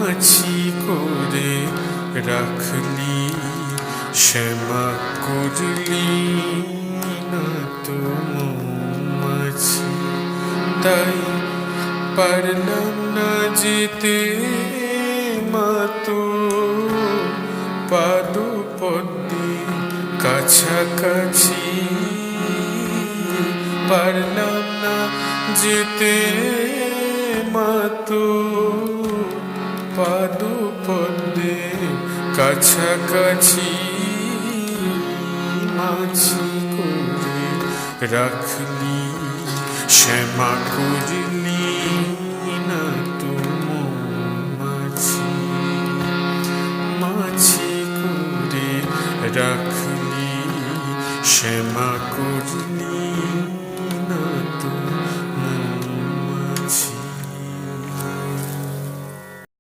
মাছি করে রাখলি, শ্যামা করলি না তো মৌমাছি। তাই পারলাম না যেতে মাতো পাদপদ্মে কাছাকাছি, পারলাম না যেতে মাতো পাদপদ্মে কাছাকাছি। মাছি করে রাখলি, শ্যামা করলি না তো মৌমাছি। মাছি করে রাখলি, শ্যামা করলি